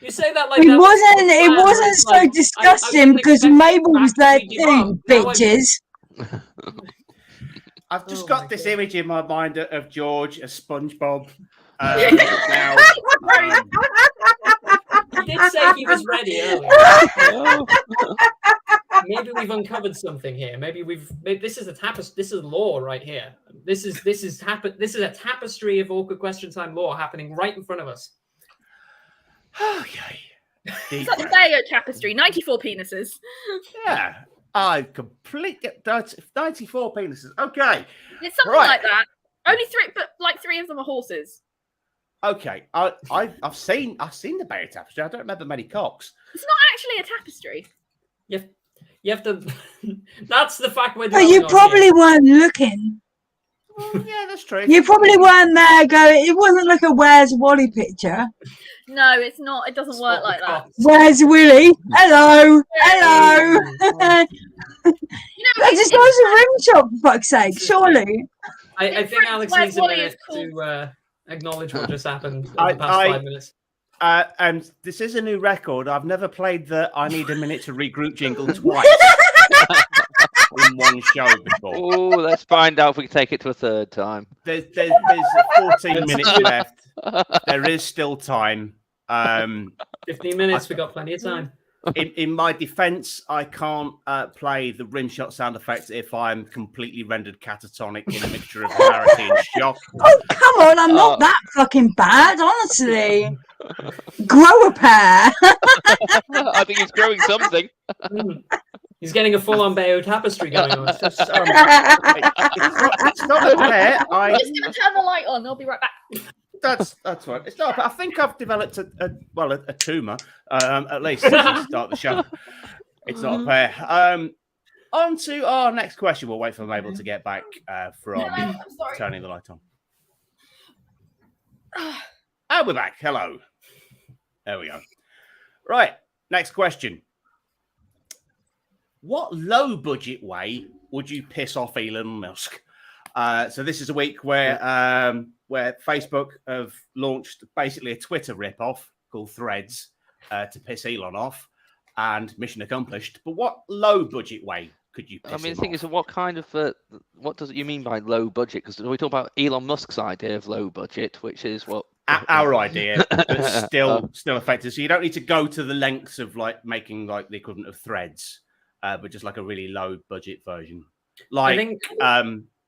You say that like it wasn't so disgusting because Mabel was there too, bitches. I've just got this image in my mind of George as SpongeBob. Now, he did say he was ready earlier. Maybe we've uncovered something here. Maybe this is a tapestry. This is law right here. This is a tapestry of awkward question time law happening right in front of us. Okay. It's like the Bayo tapestry. 94 penises. Yeah. I completely 94 penises. Okay. It's something like that. Only 3, but like 3 of them are horses. Okay. I've seen the Bayo tapestry. I don't remember many cocks. It's not actually a tapestry. You have to. That's the fact we're. But you probably weren't looking. Yeah, that's true. You probably weren't there going, it wasn't like a Where's Wally picture. No, it's not. It doesn't work like that. Where's Willie? Hello. Hello. That just was a rim shot, for fuck's sake, surely. I think Alex needs a minute to acknowledge what just happened in the past 5 minutes. And this is a new record. I've never played the I need a minute to regroup jingle twice in one show before. Oh, let's find out if we can take it to a third time. There's 14 minutes left. There is still time. 15 minutes, we got plenty of time. In my defense, I can't play the rim shot sound effects if I'm completely rendered catatonic in a mixture of hilarity and shock. Oh, come on, I'm not that fucking bad, honestly. Grow a pair. I think he's growing something. He's getting a full-on Bayo tapestry going on. It's not a pair. I'm just going to turn the light on. I'll be right back. That's right. It's not. I think I've developed a tumor. At least since the start of the show. It's not a pair. On to our next question. We'll wait for Mabel to get back from turning the light on. And we're back. Hello. There we go. Right. Next question. What low budget way would you piss off Elon Musk? So this is a week where Facebook have launched basically a Twitter ripoff called Threads to piss Elon off, and mission accomplished. But what low budget way could you piss the thing is, what kind of what does you mean by low budget? Because we talk about Elon Musk's idea of low budget, which is what our idea, but still effective. So you don't need to go to the lengths of like making like the equivalent of Threads, but just like a really low budget version, like I think,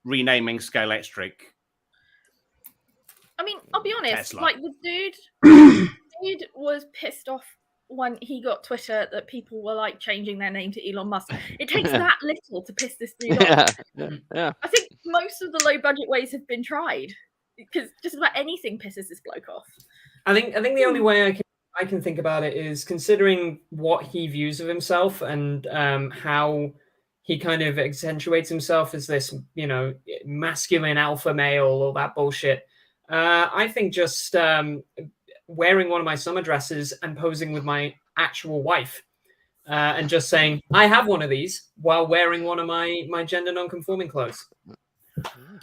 renaming Scalextric. I mean, I'll be honest. Tesla. Like the dude was pissed off when he got Twitter that people were like changing their name to Elon Musk. It takes that little to piss this dude off. Yeah. I think most of the low budget ways have been tried because just about anything pisses this bloke off. I think the only way I can think about it is considering what he views of himself and how he kind of accentuates himself as this, masculine alpha male, all that bullshit. I think just wearing one of my summer dresses and posing with my actual wife and just saying, I have one of these while wearing one of my gender non-conforming clothes.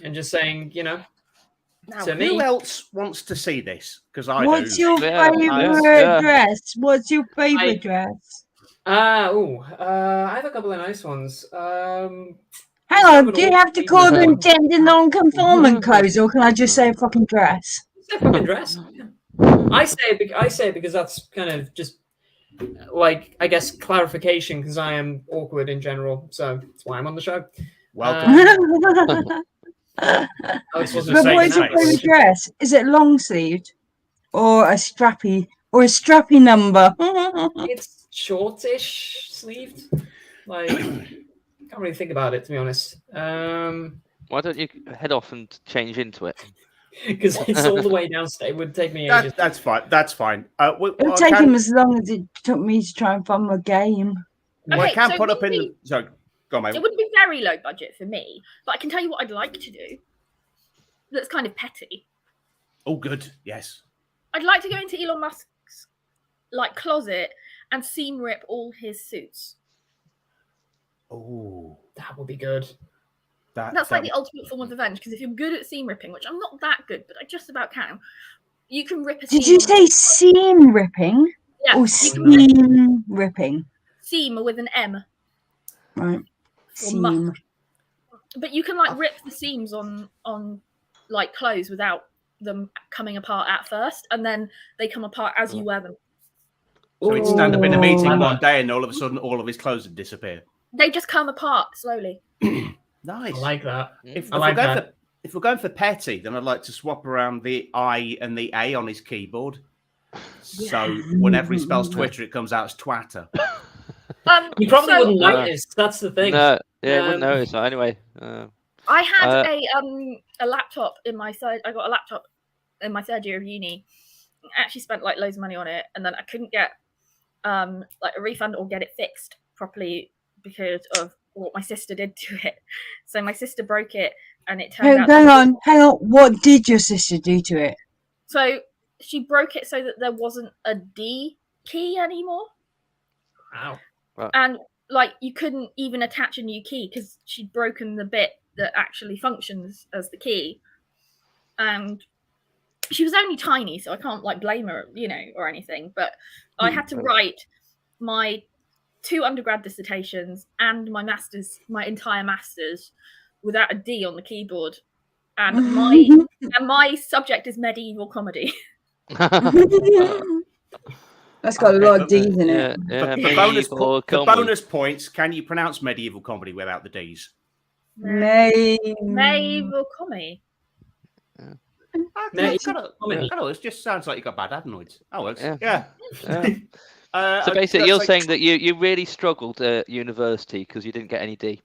And just saying, Now, to me, who else wants to see this? Because What's your favorite dress? What's your favorite dress? I have a couple of nice ones. Hang on, do you have to call them gender non-conforming clothes, or can I just say a fucking dress? Say a fucking dress. I say it because that's kind of just like, I guess, clarification because I am awkward in general, so that's why I'm on the show. Welcome. But what's your favorite dress? Is it long sleeved or a strappy number? It's shortish sleeved. Like, can't really think about it, to be honest. Why don't you head off and change into it? Because it's all the way downstairs. It would take me ages. That's fine. It would take him as long as it took me to try and find my game. Well, I can put up in the... Sorry, go on, mate. It wouldn't be very low budget for me, but I can tell you what I'd like to do. That's kind of petty. Oh, good. Yes. I'd like to go into Elon Musk's closet and seam rip all his suits. Oh, that would be good. That's like the ultimate form of revenge, because if you're good at seam ripping, which I'm not that good, but I just about can, you can rip a seam. Did you say seam ripping? Yeah. Or seam ripping? Seam with an M. Right. Seam. But you can rip the seams on clothes without them coming apart at first, and then they come apart as you wear them. So he'd stand up in a meeting one day and all of a sudden all of his clothes would disappear. They just come apart slowly. Nice. I like that. If we're going for petty, then I'd like to swap around the I and the A on his keyboard. Yeah. So whenever he spells Twitter, it comes out as Twatter. You probably wouldn't notice. That's the thing. No, yeah, wouldn't notice that anyway. I had a laptop in my third. I got a laptop in my third year of uni. I actually spent loads of money on it, and then I couldn't get a refund or get it fixed properly because of what my sister did to it. So my sister broke it, and it turned out. Hang on. What did your sister do to it? So she broke it so that there wasn't a D key anymore. Wow. And like you couldn't even attach a new key because she'd broken the bit that actually functions as the key. And she was only tiny, so I can't like blame her, or anything. But I had to write my 2 undergrad dissertations and my entire master's without a D on the keyboard. And my subject is medieval comedy. That's got a lot of D's in it. For bonus points, can you pronounce medieval comedy without the D's? Medieval comedy. It just sounds like you got bad adenoids. Oh, yeah. So basically, you're saying that you really struggled at university because you didn't get any D.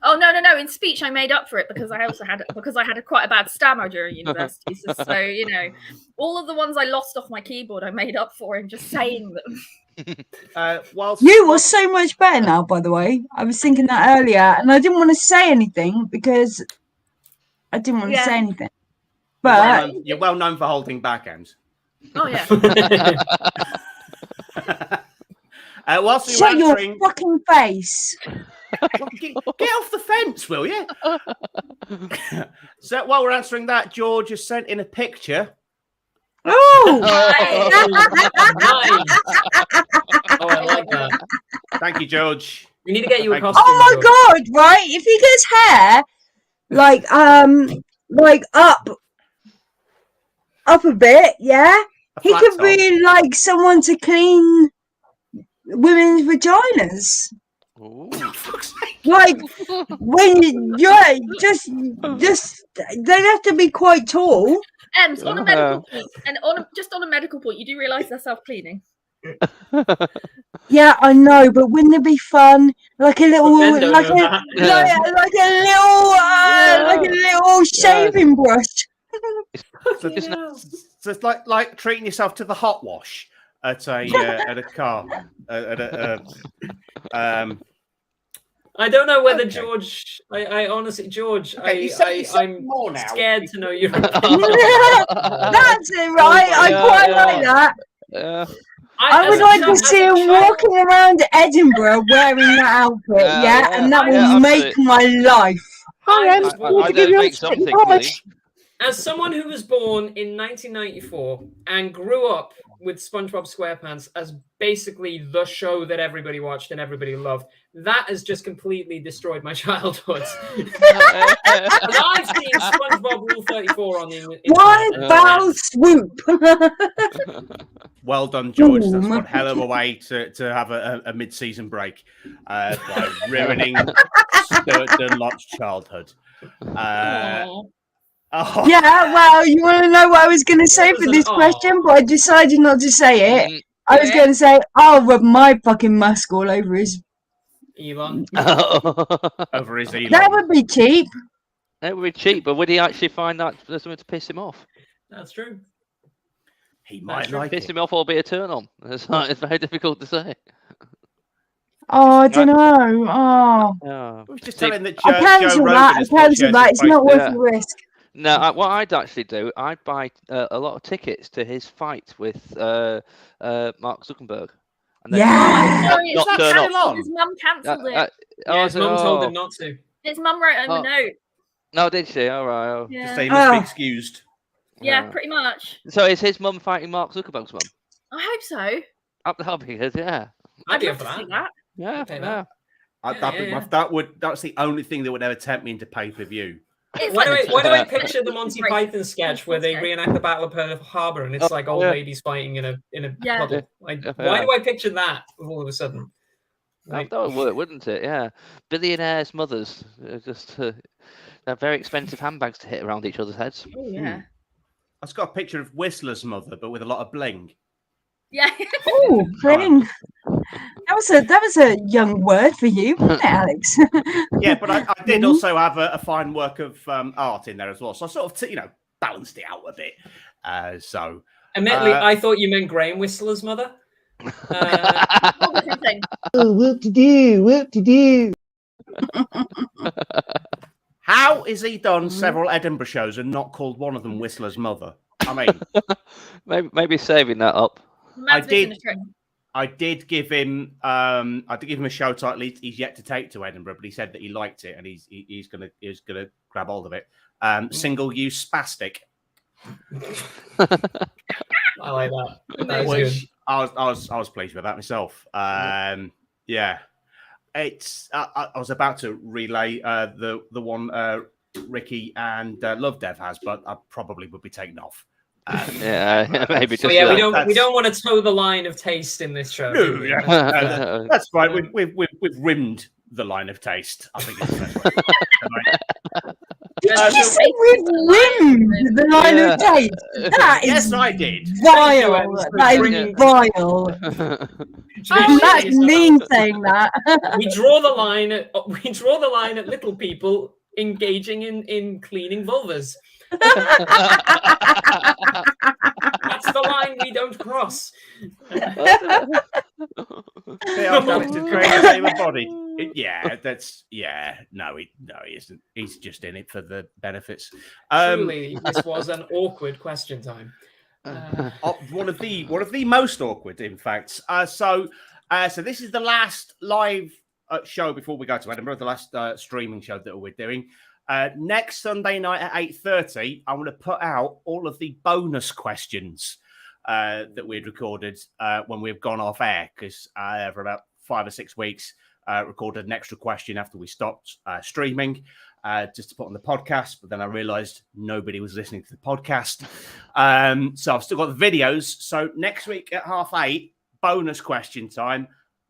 Oh no! In speech, I made up for it because I had quite a bad stammer during university. So all of the ones I lost off my keyboard, I made up for in just saying them. You were so much better now, by the way. I was thinking that earlier, and I didn't want to say anything because I didn't want to say anything. But you're well known for holding backhands. Oh yeah. Shut your fucking face. Get off the fence, will you? So while we're answering that, George has sent in a picture. Oh! Nice. Oh, I like that. Thank you, George. We need to get you a costume. Oh my God! Right, if he gets hair like up a bit, yeah, he could be like someone to clean women's vaginas. Ooh. Like when you're just they have to be quite tall. On a medical point, and on a medical point, you do realise they're self-cleaning. Yeah, I know, but wouldn't it be fun? Like a little, like a little shaving brush. So it's like treating yourself to the hot wash at a car. I don't know whether George. I honestly, George. I'm scared to know you. That's it, right? I quite like that. Yeah. I would like to see him walking around Edinburgh wearing that outfit, and that will make my life. As someone who was born in 1994 and grew up with SpongeBob SquarePants as basically the show that everybody watched and everybody loved, that has just completely destroyed my childhood. And I've seen SpongeBob Rule 34 on the one foul swoop. Well done, George. That's one hell of a way to have a mid-season break by ruining Stuart Dunlop's childhood. Yeah, well, you want to know what I was going to say for this question, but I decided not to say it. I was going to say, I'll rub my fucking musk all over his... Elon. Over his Elon. That would be cheap. That would be cheap, but would he actually find that there's something to piss him off? That's true. He might like piss him off or be a turn on. It's very difficult to say. Oh, I don't know. Oh. We was just telling that I cancel that. It's not worth the risk. No, what I'd actually do, I'd buy a lot of tickets to his fight with Mark Zuckerberg. And His mum cancelled it. His mum told him not to. His mum wrote him a note. No, did she? All right. Oh. Yeah. Just say he must be excused. Yeah, pretty much. So is his mum fighting Mark Zuckerberg's mum? I hope so. That'll be good, yeah. I'd be up for that. Yeah. That's the only thing that would ever tempt me into pay-per-view. Why do I picture the Monty Python sketch where they reenact the Battle of Pearl Harbor and it's like old ladies fighting in a puddle? Why do I picture that all of a sudden? That would work, wouldn't it? Yeah. Billionaires' mothers just they're very expensive handbags to hit around each other's heads. Oh yeah. I've got a picture of Whistler's mother, but with a lot of bling. Yeah. Oh, bling. That was a young word for you, wasn't it, Alex? Yeah, but I did also have a fine work of art in there as well. So I sort of, balanced it out a bit. Admittedly, I thought you meant Graham Whistler's mother. All different things. Oh, whoop-de-doo. How is he done several Edinburgh shows and not called one of them Whistler's Mother? I mean, maybe saving that up. I did give him a show title he's yet to take to Edinburgh, but he said that he liked it and he's gonna grab hold of it. Single use spastic. I like that. Which I was pleased with that myself. Yeah. It's I was about to relay the one Ricky and Love Dev has, but I probably would be taken off. Maybe. So yeah, we don't want to toe the line of taste in this show. No, yeah. That's right. We've rimmed the line of taste. I think it's the best way. Did you say we've rimmed the line of taste? That is yes, I did. Vile. That is vile. That's mean saying that. We draw the line at little people engaging in cleaning vulvas. That's the line we don't cross. They are going to create a saver body. No, he isn't. He's just in it for the benefits. Truly, this was an awkward question time. One of the most awkward, in fact. So this is the last live show before we go to Edinburgh. The last streaming show that we're doing. Next Sunday night at 8:30, I'm going to put out all of the bonus questions that we'd recorded when we've gone off air, because for about 5 or 6 weeks, recorded an extra question after we stopped streaming just to put on the podcast. But then I realized nobody was listening to the podcast. So I've still got the videos. So next week at 8:30, bonus question time.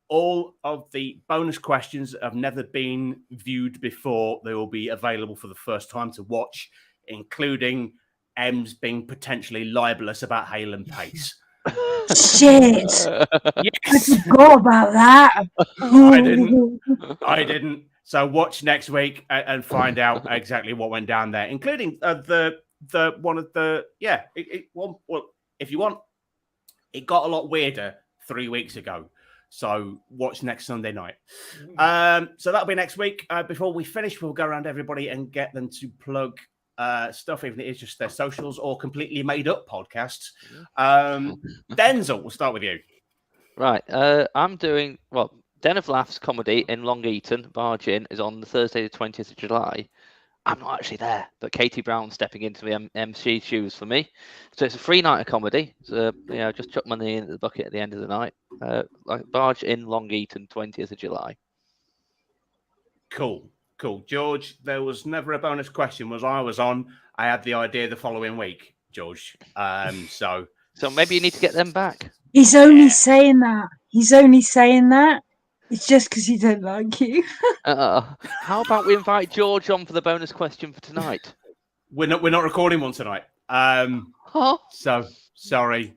All of the bonus questions have never been viewed before. They will be available for the first time to watch, including M's being potentially libelous about Hale and Pace. Shit. Yes. I forgot about that. I didn't. So watch next week and find out exactly what went down there, including the one of the if you want, it got a lot weirder 3 weeks ago. So watch next Sunday night. So that'll be next week. Before we finish, we'll go around everybody and get them to plug stuff, even if it is just their socials or completely made up podcasts. Denzel, we'll start with you. Right. I'm doing, Den of Laughs comedy in Long Eaton, Barge Inn, is on the Thursday, the 20th of July. I'm not actually there, but Katie Brown's stepping into the MC shoes for me. So it's a free night of comedy. So, just chuck money into the bucket at the end of the night. Barge in Long Eaton, 20th of July. Cool. George, there was never a bonus question. I was on. I had the idea the following week, George. So maybe you need to get them back. He's only saying that. It's just because he don't like you. How about we invite George on for the bonus question for tonight? We're not recording one tonight. So sorry,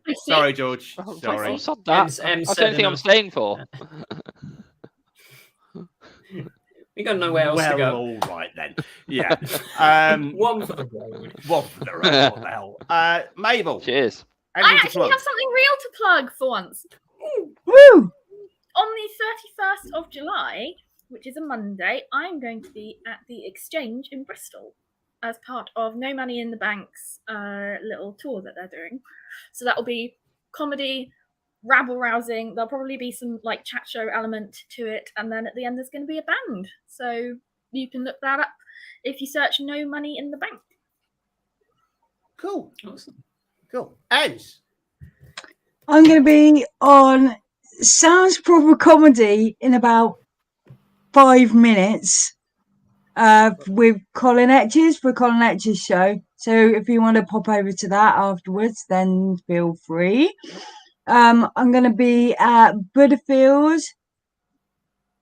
George. Sorry. That's the only thing I'm staying for. We got nowhere else to go. All right then. Yeah. One for the road. What the hell? Mabel. Cheers. I actually have something real to plug for once. Woo! On the 31st of July, which is a Monday, I'm going to be at the Exchange in Bristol as part of No Money in the Bank's little tour that they're doing. So that will be comedy, rabble-rousing. There'll probably be some chat show element to it. And then at the end, there's going to be a band. So you can look that up if you search No Money in the Bank. Cool. Awesome. Cool. Eds. I'm going to be on Sounds Proper Comedy in about 5 minutes with Colin Etches for Colin Etches show. So if you want to pop over to that afterwards, then feel free. I'm going to be at Butterfield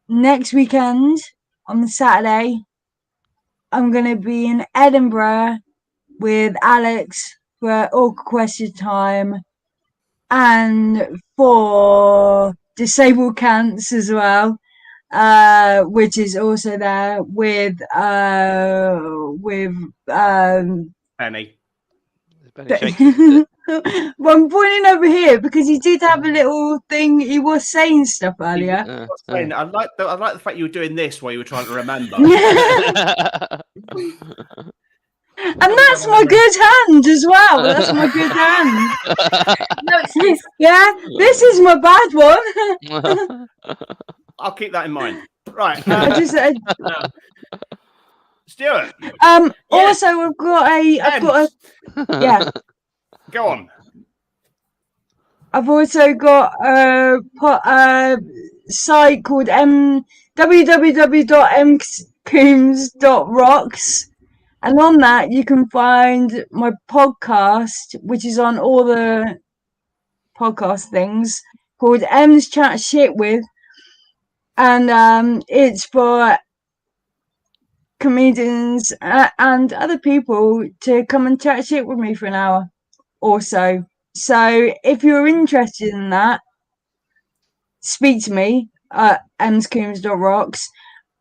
next weekend on the Saturday. I'm going to be in Edinburgh with Alex for Awkward Question Time and for Disabled Cants as well, which is also there with Benny. Well, I'm pointing over here because he did have a little thing. He was saying stuff earlier. I like the fact you were doing this while you were trying to remember. And that's my good hand as well. That's my good hand. No excuse. Yeah, this is my bad one. I'll keep that in mind. Right. Stuart. Also, I've got a. Yeah. Go on. I've also got a site called www.mcoombs.rocks. And on that, you can find my podcast, which is on all the podcast things, called M's Chat Shit With. And it's for comedians and other people to come and chat shit with me for an hour or so. So if you're interested in that, speak to me at mscoombs.rocks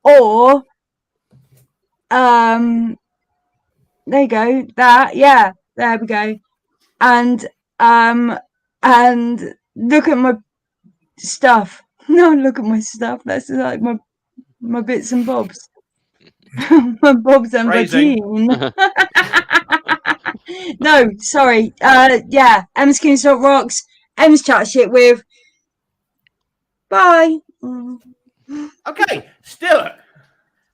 or there you go. There we go. And look at my stuff. No, look at my stuff. That's like my bits and bobs. My bobs and Bateen. No, sorry. Yeah, mscoombs.rocks. M's Chat Shit With. Bye. Okay, Stuart.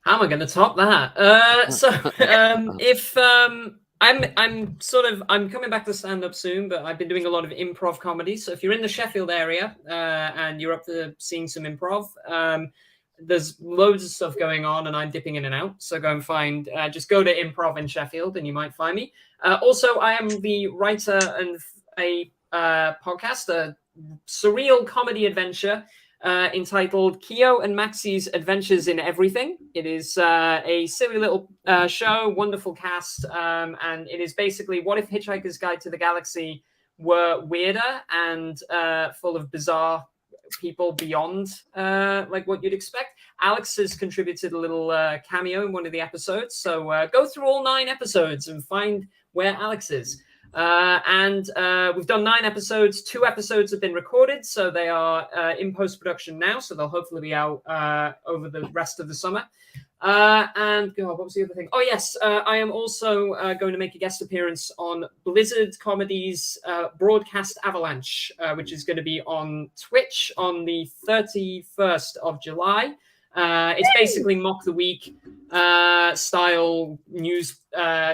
How am I going to top that? If I'm coming back to stand up soon, but I've been doing a lot of improv comedy. So if you're in the Sheffield area and you're up to seeing some improv, there's loads of stuff going on, and I'm dipping in and out. So go and find. Just go to Improv in Sheffield, and you might find me. Also, I am the writer and a podcast, a surreal comedy adventure. Entitled Keo and Maxi's Adventures in Everything. It is a silly little show, wonderful cast, and it is basically what if Hitchhiker's Guide to the Galaxy were weirder and full of bizarre people beyond like what you'd expect. Alex has contributed a little cameo in one of the episodes, so go through all 9 episodes and find where Alex is. And we've done 9 episodes. 2 episodes have been recorded, so they are in post-production now, so they'll hopefully be out over the rest of the summer. And God, what was the other thing? Oh yes, I am also going to make a guest appearance on Blizzard Comedy's Broadcast Avalanche, which is going to be on Twitch on the 31st of July. It's basically Mock the Week style news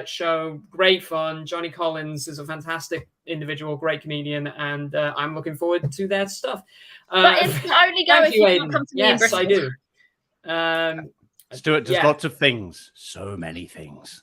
show. Great fun. Johnny Collins is a fantastic individual, great comedian, and I'm looking forward to their stuff. But it's only go if you come to me in Bristol. Yes, I do. Stuart does lots of things. So many things.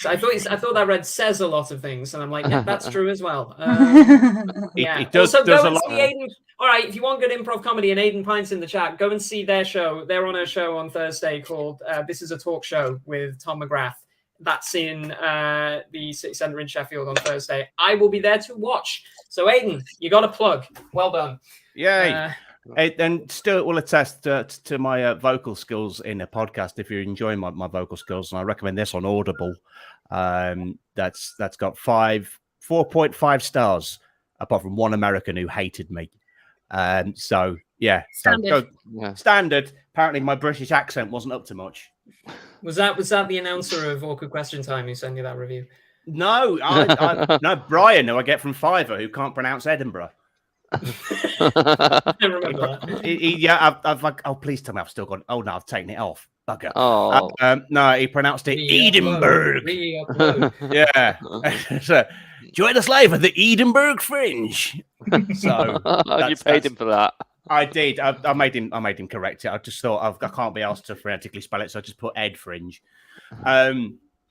I thought I read says a lot of things, and I'm like, yeah, that's true as well. It does, also, does go a and lot. see Aiden. All right, if you want good improv comedy, and Aiden Pines in the chat, go and see their show. They're on a show on Thursday called This Is a Talk Show with Tom McGrath. That's in the City Centre in Sheffield on Thursday. I will be there to watch. So, Aiden, you got a plug. Well done. Yay. And Stuart will attest to my vocal skills in a podcast. If you're enjoying my vocal skills, and I recommend this on Audible. That's got 4.5 stars, apart from one American who hated me. So yeah, standard. Apparently, my British accent wasn't up to much. Was that the announcer of Awkward Question Time who sent you that review? No, no, Brian, who I get from Fiverr, who can't pronounce Edinburgh. I remember that. I've like, oh, please tell me I've still got. Oh no, I've taken it off. Bugger. Oh, no, he pronounced it Edinburgh. Yeah. So, join us live at the Edinburgh Fringe. So you paid him for that. I did. I made him correct it. I just thought I can't be asked to phonetically spell it, so I just put Ed Fringe.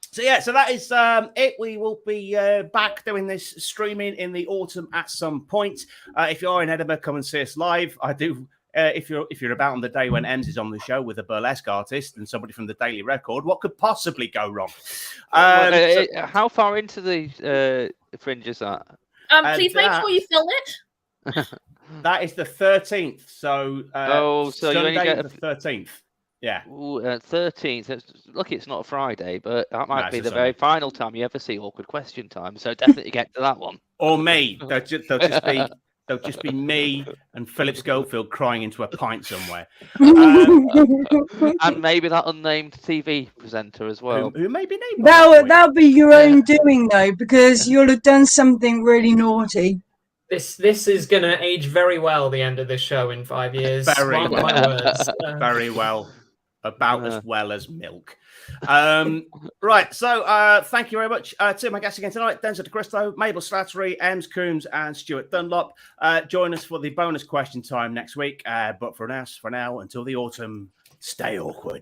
So that is it. We will be back doing this streaming in the autumn at some point. If you are in Edinburgh, come and see us live. I do. If you're about on the day when Ems is on the show with a burlesque artist and somebody from the Daily Record, what could possibly go wrong? How far into the Fringe is that? Please make sure you film it. That is the 13th. So so you only get the 13th. Yeah. 13th. Lucky it's not a Friday, but that might be the very final time you ever see Awkward Question Time. So definitely get to that one. or me. They'll just be me and Philip Schofield crying into a pint somewhere. And maybe that unnamed TV presenter as well. Who may be named. That'll be your own doing, though, because you'll have done something really naughty. This is going to age very well, the end of this show in 5 years. Very Mark my words. Very well. About as well as milk. Right, so thank you very much to my guests again tonight, Denzel DeCristo, Mabel Slattery, Ems Coombs, and Stuart Dunlop. Join us for the bonus question time next week. But for now, until the autumn, stay awkward.